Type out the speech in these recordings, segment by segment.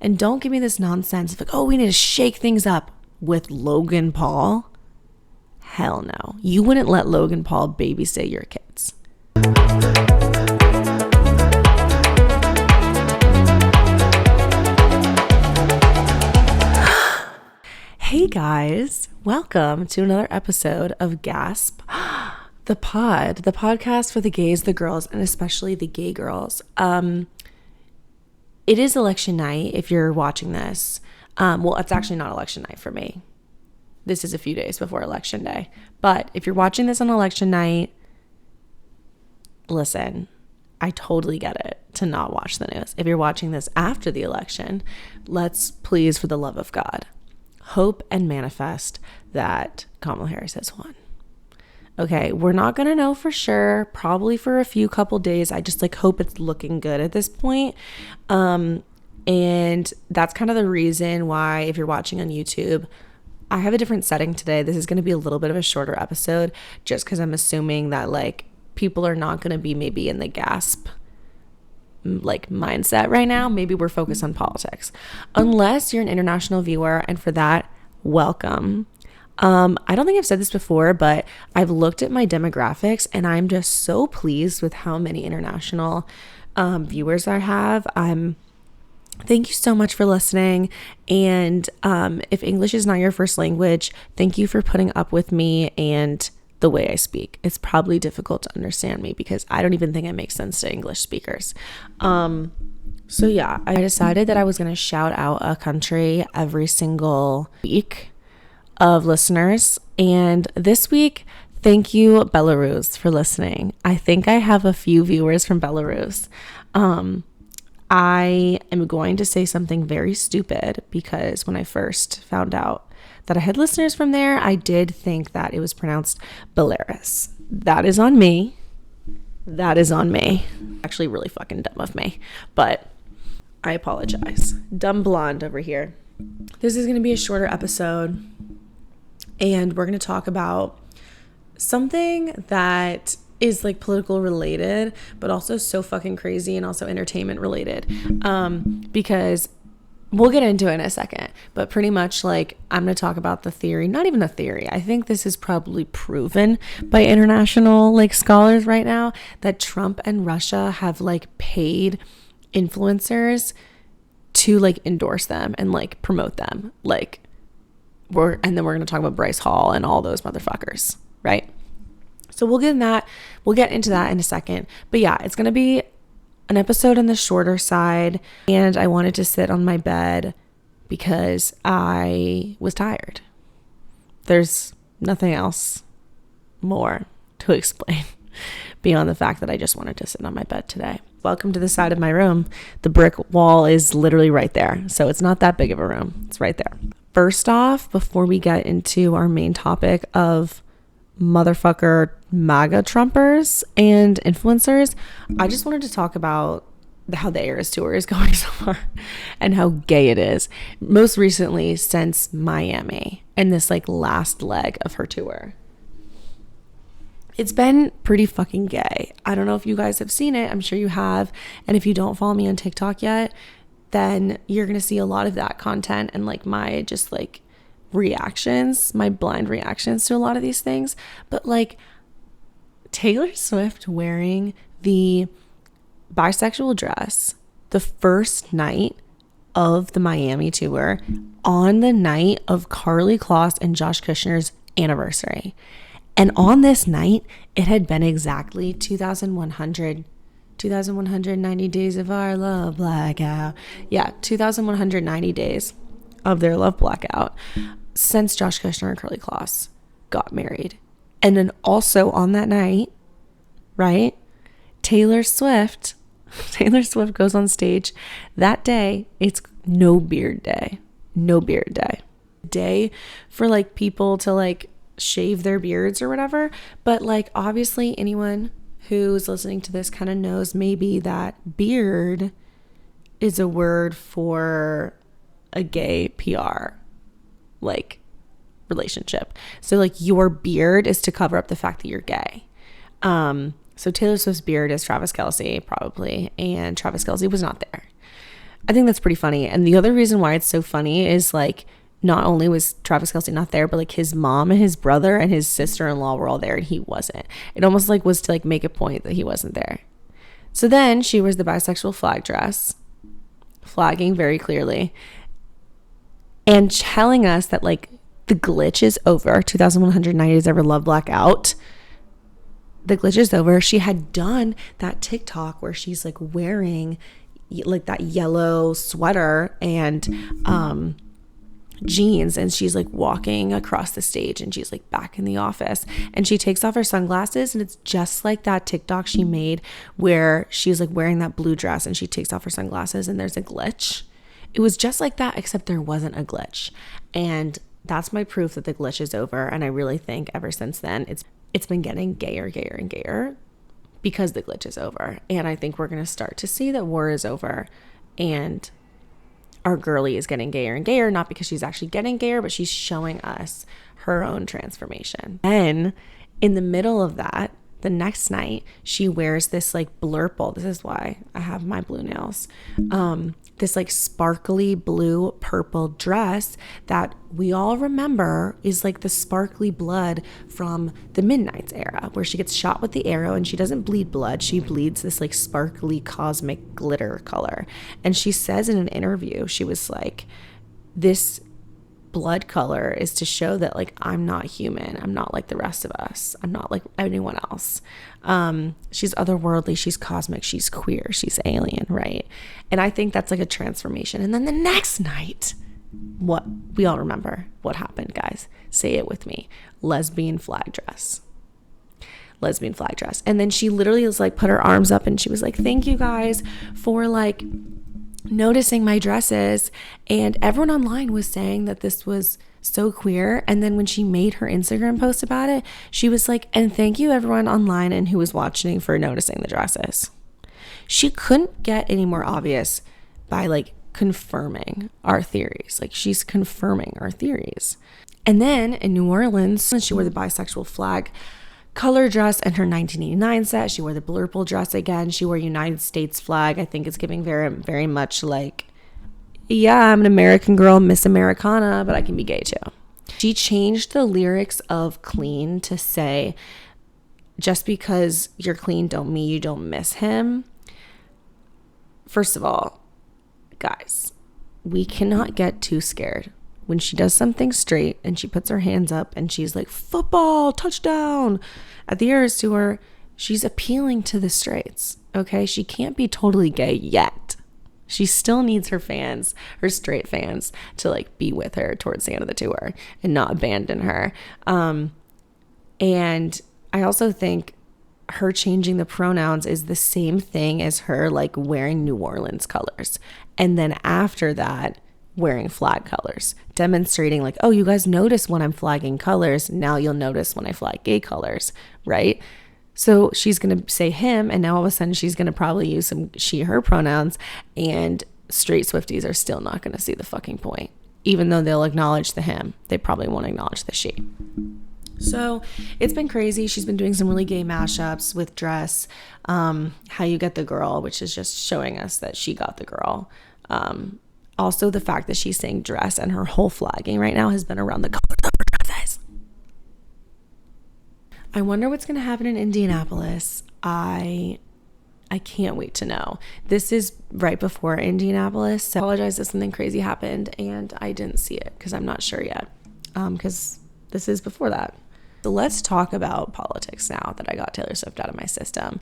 And don't give me this nonsense of like, oh, we need to shake things up with Logan Paul. Hell no. You wouldn't let Logan Paul babysit your kids. Hey guys, welcome to another episode of Gasp, the podcast for the gays, the girls, and especially the gay girls. It is election night if you're watching this. Well, it's actually not election night for me. This is a few days before election day. But if you're watching this on election night, listen, I totally get it to not watch the news. If you're watching this after the election, let's please, for the love of God, hope and manifest that Kamala Harris has won. Okay, we're not going to know for sure, probably for a few couple days. I just hope it's looking good at this point. And that's kind of the reason why, if you're watching on YouTube, I have a different setting today. This is going to be a little bit of a shorter episode just because I'm assuming that people are not going to be maybe in the gasp mindset right now. Maybe we're focused on politics, unless you're an international viewer, and for that, welcome. I don't think I've said this before, but I've looked at my demographics and I'm just so pleased with how many international viewers I have. Thank you so much for listening. And if English is not your first language, thank you for putting up with me and the way I speak. It's probably difficult to understand me because I don't even think it makes sense to English speakers. So yeah, I decided that I was going to shout out a country every single week of listeners. And this week, thank you, Belarus, for listening. I think I have a few viewers from Belarus. I am going to say something very stupid because when I first found out that I had listeners from there, I did think that it was pronounced Belarus. That is on me. Actually really fucking dumb of me, but I apologize. Dumb blonde over here. This is going to be a shorter episode, and we're going to talk about something that is political related, but also so fucking crazy and also entertainment related. Because we'll get into it in a second, but pretty much I'm going to talk about the theory, not even a theory. I think this is probably proven by international scholars right now that Trump and Russia have paid influencers to endorse them and promote them. And then we're going to talk about Bryce Hall and all those motherfuckers, right? So we'll get into that in a second. But yeah, it's going to be an episode on the shorter side, and I wanted to sit on my bed because I was tired. There's nothing else more to explain beyond the fact that I just wanted to sit on my bed today. Welcome to the side of my room. The brick wall is literally right there, so it's not that big of a room. It's right there. First off, before we get into our main topic of motherfucker MAGA Trumpers and influencers, I just wanted to talk about how the Eras Tour is going so far and how gay it is. Most recently since Miami and this last leg of her tour. It's been pretty fucking gay. I don't know if you guys have seen it. I'm sure you have. And if you don't follow me on TikTok yet, then you're going to see a lot of that content and my just reactions, my blind reactions to a lot of these things. But Taylor Swift wearing the bisexual dress the first night of the Miami tour on the night of Karlie Kloss and Josh Kushner's anniversary. And on this night, it had been exactly 2,190 days of our love blackout. Yeah, 2,190 days of their love blackout since Josh Kushner and Karlie Kloss got married. And then also on that night, right, Taylor Swift goes on stage that day. It's no beard day for people to shave their beards or whatever. But obviously anyone who's listening to this kind of knows maybe that beard is a word for a gay PR relationship. So your beard is to cover up the fact that you're gay. So Taylor Swift's beard is Travis Kelce probably, and Travis Kelce was not there. I think that's pretty funny. And the other reason why it's so funny is like, not only was Travis Kelce not there, but like his mom and his brother and his sister-in-law were all there and he wasn't. It almost like was to like make a point that he wasn't there. So then she wears the bisexual flag dress, flagging very clearly, and telling us that like the glitch is over. 2190 Days Ever Love Blackout. The glitch is over. She had done that TikTok where she's like wearing like that yellow sweater and jeans, and she's like walking across the stage and she's like back in the office and she takes off her sunglasses, and it's just like that TikTok she made where she's like wearing that blue dress and she takes off her sunglasses and there's a glitch. It was just like that, except there wasn't a glitch. And that's my proof that the glitch is over. And I really think ever since then it's been getting gayer and gayer because the glitch is over. And I think we're going to start to see that war is over and our girly is getting gayer and gayer, not because she's actually getting gayer, but she's showing us her own transformation. And in the middle of that, the next night, she wears this like blurple. This is why I have my blue nails. This like sparkly blue purple dress that we all remember is like the sparkly blood from the Midnight's era, where she gets shot with the arrow and she doesn't bleed blood. She bleeds this like sparkly cosmic glitter color. And she says in an interview, she was like, this blood color is to show that like I'm not human. I'm not like the rest of us. I'm not like anyone else. She's otherworldly, she's cosmic, she's queer, she's alien, right? And I think that's like a transformation. And then the next night, what we all remember what happened, guys. Say it with me. Lesbian flag dress. And then she literally was like put her arms up and she was like, thank you guys for like noticing my dresses. And everyone online was saying that this was so queer. And then when she made her Instagram post about it, she was like, and thank you everyone online and who was watching for noticing the dresses. She couldn't get any more obvious by like confirming our theories. Like she's confirming our theories. And then in New Orleans, she wore the bisexual flag color dress and her 1989 set. She wore the blurple dress again. She wore United States flag. I think it's giving very, very much like, yeah, I'm an American girl, Miss Americana, but I can be gay too. She changed the lyrics of clean to say, just because you're clean don't mean you don't miss him. First of all, guys, we cannot get too scared. When she does something straight and she puts her hands up and she's like, football, touchdown, at the Eras Tour, she's appealing to the straights, okay? She can't be totally gay yet. She still needs her fans, her straight fans, to like be with her towards the end of the tour and not abandon her. And I also think her changing the pronouns is the same thing as her like wearing New Orleans colors. And then after that, wearing flag colors, demonstrating like, oh, you guys notice when I'm flagging colors, now you'll notice when I flag gay colors, right? So she's going to say him, and now all of a sudden she's going to probably use some she, her pronouns, and straight Swifties are still not going to see the fucking point. Even though they'll acknowledge the him, they probably won't acknowledge the she. So it's been crazy. She's been doing some really gay mashups with Dress, How You Get the Girl, which is just showing us that she got the girl. Also, the fact that she's saying dress and her whole flagging right now has been around the colors of her dresses. I wonder what's going to happen in Indianapolis. I can't wait to know. This is right before Indianapolis. So I apologize if something crazy happened and I didn't see it because I'm not sure yet. Because this is before that. So let's talk about politics now that I got Taylor Swift out of my system.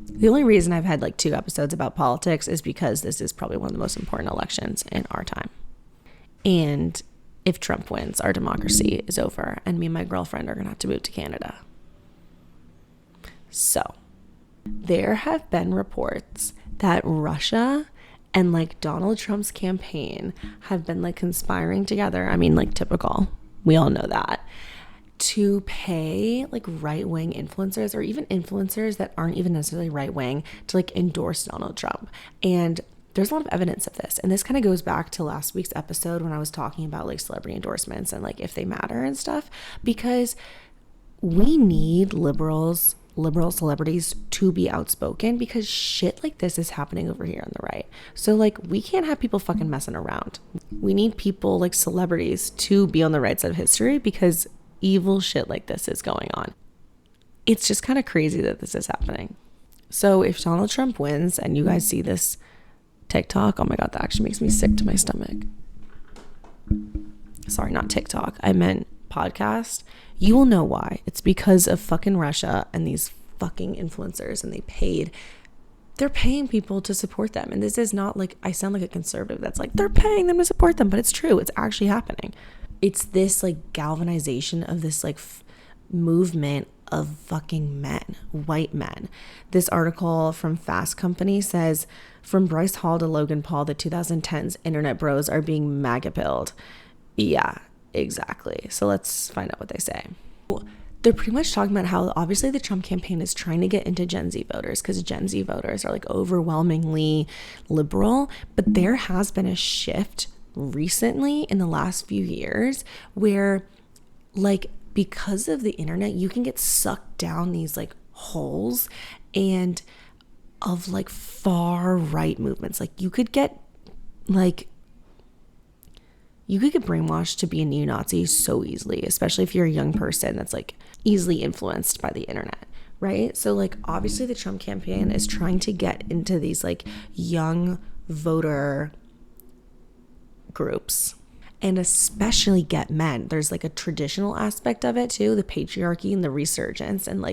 The only reason I've had like 2 episodes about politics is because this is probably one of the most important elections in our time. And if Trump wins, our democracy is over and me and my girlfriend are going to have to move to Canada. So there have been reports that Russia and like Donald Trump's campaign have been like conspiring together. I mean, like typical. We all know that. To pay like right-wing influencers or even influencers that aren't even necessarily right-wing to like endorse Donald Trump. And there's a lot of evidence of this. And this kind of goes back to last week's episode when I was talking about like celebrity endorsements and like if they matter and stuff, because we need liberals liberal celebrities to be outspoken, because shit like this is happening over here on the right. So like, we can't have people fucking messing around. We need people like celebrities to be on the right side of history, because evil shit like this is going on. It's just kind of crazy that this is happening. So if Donald Trump wins and you guys see this TikTok, oh my God, that actually makes me sick to my stomach. Sorry, not TikTok. I meant podcast. You will know why. It's because of fucking Russia and these fucking influencers, and they're paying people to support them. And this is not like, I sound like a conservative that's like, they're paying them to support them, but it's true. It's actually happening. It's this like galvanization of this like movement of fucking men, white men. This article from Fast Company says, from Bryce Hall to Logan Paul, the 2010s internet bros are being MAGA pilled. Yeah, exactly. So let's find out what they say. They're pretty much talking about how obviously the Trump campaign is trying to get into Gen Z voters, because Gen Z voters are like overwhelmingly liberal, but there has been a shift recently in the last few years where like, because of the internet, you can get sucked down these like holes and of like far right movements. Like you could get brainwashed to be a neo-Nazi so easily, especially if you're a young person that's like easily influenced by the internet, right? So like, obviously the Trump campaign is trying to get into these like young voter groups, and especially get men. There's like a traditional aspect of it too, the patriarchy and the resurgence, and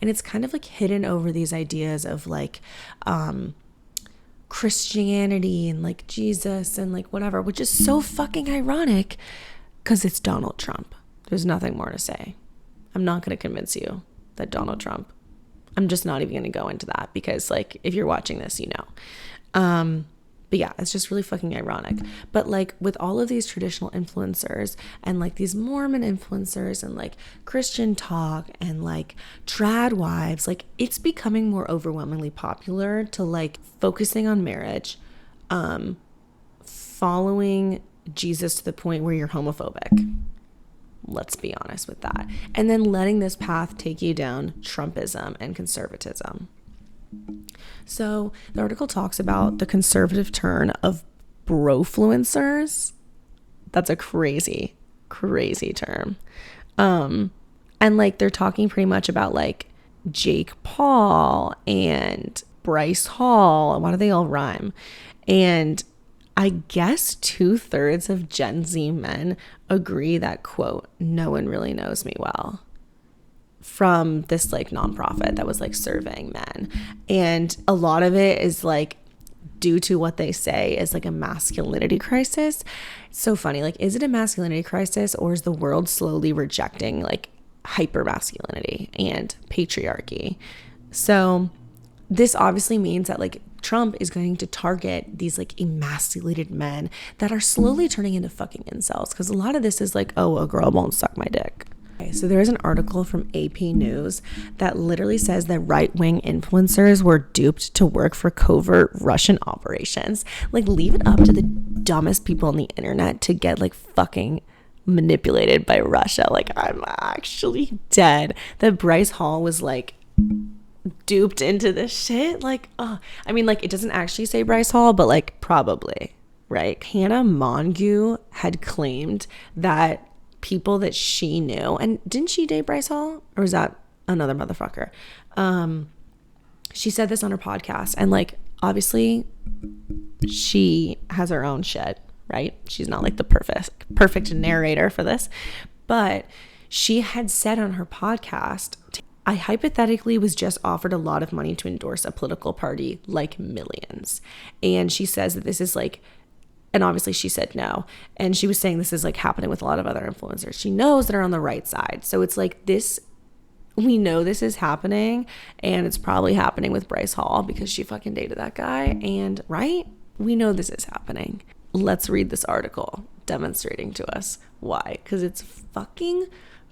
it's kind of like hidden over these ideas of like Christianity and like Jesus and like whatever, which is so fucking ironic because it's Donald Trump. There's nothing more to say. I'm not going to convince you that Donald Trump, I'm just not even going to go into that, because like, if you're watching this, you know. But yeah, it's just really fucking ironic. But like, with all of these traditional influencers and like these Mormon influencers and like Christian talk and like trad wives, like it's becoming more overwhelmingly popular to like focusing on marriage, following Jesus to the point where you're homophobic. Let's be honest with that. And then letting this path take you down Trumpism and conservatism. So the article talks about the conservative turn of brofluencers. That's a crazy, crazy term. And like, they're talking pretty much about like Jake Paul and Bryce Hall. Why do they all rhyme? And I guess 2/3 of Gen Z men agree that, quote, no one really knows me well, from this like nonprofit that was like surveying men. And a lot of it is like due to what they say is like a masculinity crisis. It's so funny. Like, is it a masculinity crisis, or is the world slowly rejecting like hyper masculinity and patriarchy? So this obviously means that like Trump is going to target these like emasculated men that are slowly turning into fucking incels, because a lot of this is like, oh, a girl won't suck my dick. So there is an article from AP News that literally says that right-wing influencers were duped to work for covert Russian operations. Like, leave it up to the dumbest people on the internet to get like fucking manipulated by Russia. Like, I'm actually dead that Bryce Hall was like duped into this shit. Like, I mean, like, it doesn't actually say Bryce Hall, but like probably, right? Hannah Mongeau had claimed that people that she knew, and didn't she date Bryce Hall, or was that another motherfucker? She said this on her podcast, and like, obviously she has her own shit, right? She's not like the perfect narrator for this, but she had said on her podcast, I hypothetically was just offered a lot of money to endorse a political party, like millions. And she says that this is like, and obviously she said no. And she was saying this is like happening with a lot of other influencers she knows that are on the right side. So it's like this, we know this is happening, and it's probably happening with Bryce Hall because she fucking dated that guy. And right, we know this is happening. Let's read this article demonstrating to us why. Because it's fucking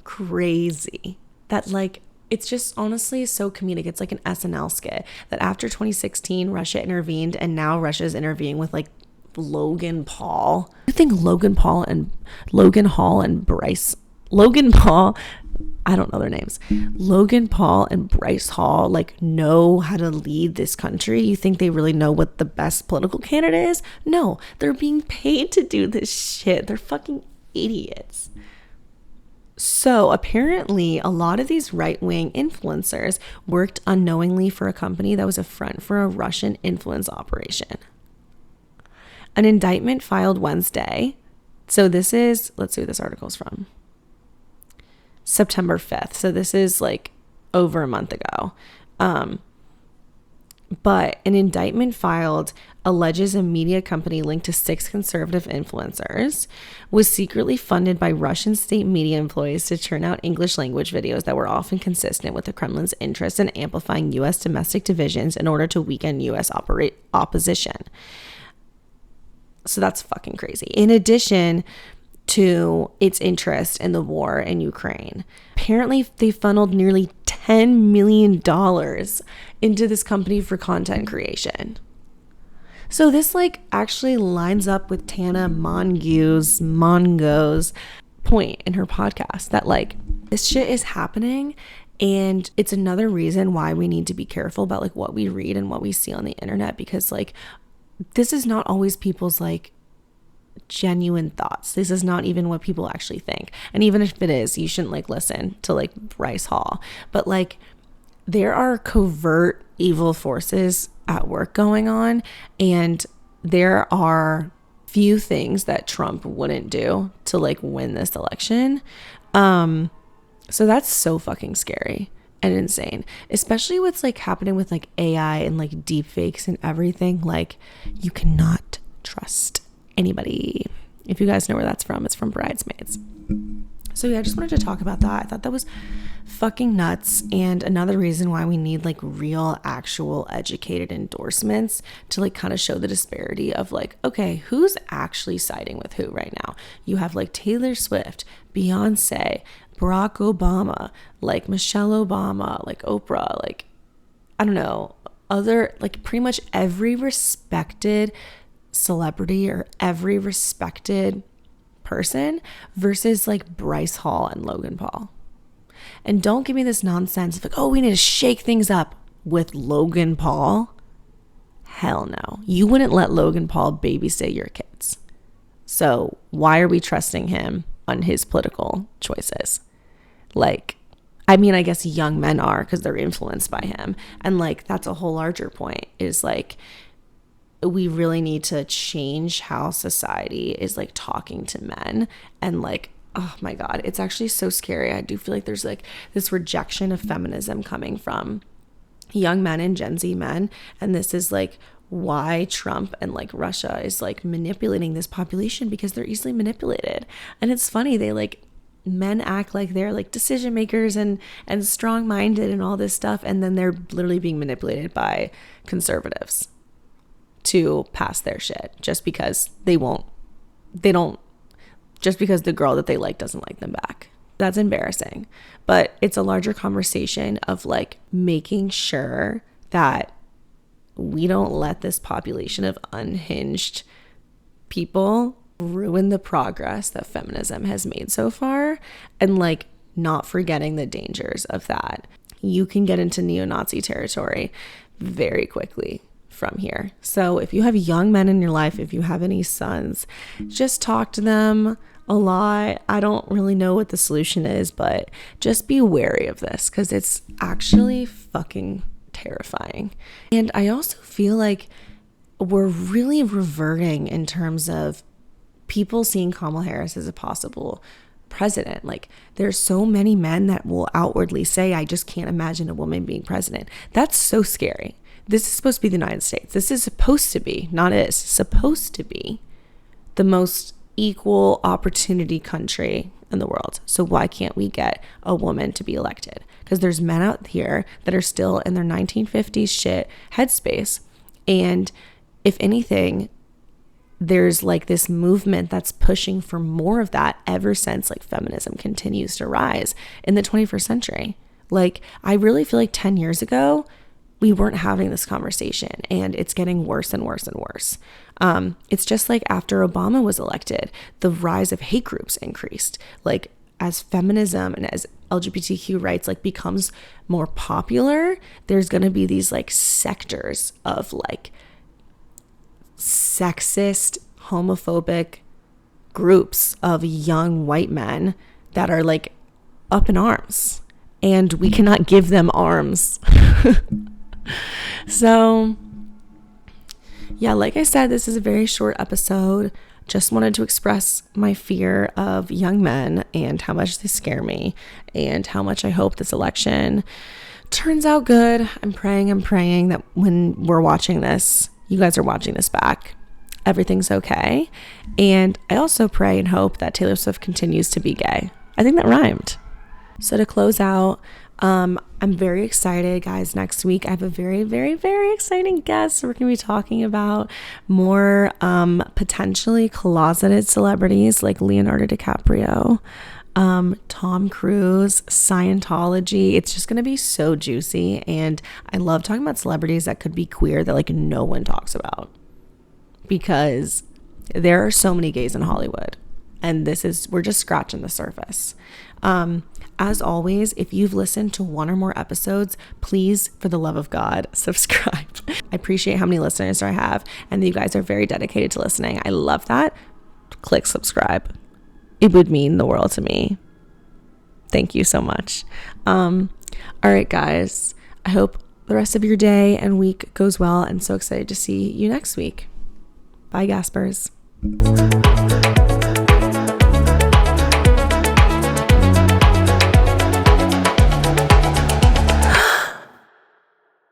crazy that like, it's just honestly so comedic. It's like an SNL skit that after 2016, Russia intervened, and now Russia's intervening with like Logan Paul. I think Logan Paul and I don't know their names. Logan Paul and Bryce Hall like know how to lead this country. You think they really know what the best political candidate is? No, they're being paid to do this shit. They're fucking idiots. So apparently a lot of these right-wing influencers worked unknowingly for a company that was a front for a Russian influence operation. An indictment filed Wednesday. So this is, let's see what this article is from. September 5th. So this is like over a month ago. But an indictment filed alleges a media company linked to 6 conservative influencers was secretly funded by Russian state media employees to churn out English language videos that were often consistent with the Kremlin's interest in amplifying U.S. domestic divisions in order to weaken U.S. opposition. So that's fucking crazy. In addition to its interest in the war in Ukraine, apparently they funneled nearly $10 million into this company for content creation. So this like actually lines up with Tana Mongeau's point in her podcast that like this shit is happening, and it's another reason why we need to be careful about like what we read and what we see on the internet, because like this is not always people's like genuine thoughts. This is not even what people actually think. And even if it is, you shouldn't like listen to like Bryce Hall. But like there are covert evil forces at work going on, and there are few things that Trump wouldn't do to like win this election. So that's so fucking scary and insane, especially what's like happening with like AI and like deep fakes and everything. Like you cannot trust anybody. If you guys know where that's from, it's from Bridesmaids. So yeah, I just wanted to talk about that. I thought that was fucking nuts, and another reason why we need like real, actual, educated endorsements to like kind of show the disparity of like, okay, who's actually siding with who right now? You have like Taylor Swift, Beyonce, Barack Obama, like Michelle Obama, like Oprah, like I don't know, other like pretty much every respected celebrity or every respected person versus like Bryce Hall and Logan Paul. And don't give me this nonsense of like, oh, we need to shake things up with Logan Paul. Hell no. You wouldn't let Logan Paul babysit your kids. So why are we trusting him on his political choices? Like, I mean, I guess young men are because they're influenced by him. And like, that's a whole larger point is like, we really need to change how society is like talking to men. And like, oh my God, it's actually so scary. I do feel like there's like this rejection of feminism coming from young men and Gen Z men. And this is like why Trump and like Russia is like manipulating this population, because they're easily manipulated. And it's funny, they like, men act like they're like decision makers and strong-minded and all this stuff. And then they're literally being manipulated by conservatives to pass their shit just because just because the girl that they like doesn't like them back. That's embarrassing. But it's a larger conversation of like making sure that we don't let this population of unhinged people ruin the progress that feminism has made so far, and like not forgetting the dangers of that. You can get into neo-Nazi territory very quickly from here. So if you have young men in your life, if you have any sons, just talk to them a lot. I don't really know what the solution is, but just be wary of this because it's actually fucking terrifying. And I also feel like we're really reverting in terms of people seeing Kamala Harris as a possible president. Like there's so many men that will outwardly say, I just can't imagine a woman being president. That's so scary. This is supposed to be the United States. This is supposed to be, not is, supposed to be the most equal opportunity country in the world. So why can't we get a woman to be elected? Because there's men out here that are still in their 1950s shit headspace. And if anything, there's like this movement that's pushing for more of that ever since like feminism continues to rise in the 21st century. Like I really feel like 10 years ago, we weren't having this conversation, and it's getting worse and worse and worse. It's just like after Obama was elected, the rise of hate groups increased. Like as feminism and as LGBTQ rights like becomes more popular, there's going to be these like sectors of like sexist, homophobic groups of young white men that are like up in arms, and we cannot give them arms. So yeah, like I said, this is a very short episode. Just wanted to express my fear of young men and how much they scare me and how much I hope this election turns out good. I'm praying that when we're watching this, you guys are watching this back, everything's okay. And I also pray and hope that Taylor Swift continues to be gay. I think that rhymed. So to close out, I'm very excited, guys. Next week, I have a very, very, very exciting guest. We're going to be talking about more potentially closeted celebrities like Leonardo DiCaprio, Tom Cruise, Scientology. It's just going to be so juicy. And I love talking about celebrities that could be queer that like no one talks about, because there are so many gays in Hollywood. And we're just scratching the surface. As always, if you've listened to one or more episodes, please, for the love of God, subscribe. I appreciate how many listeners I have, and you guys are very dedicated to listening. I love that. Click subscribe. It would mean the world to me. Thank you so much. All right, guys. I hope the rest of your day and week goes well, and so excited to see you next week. Bye, Gaspers.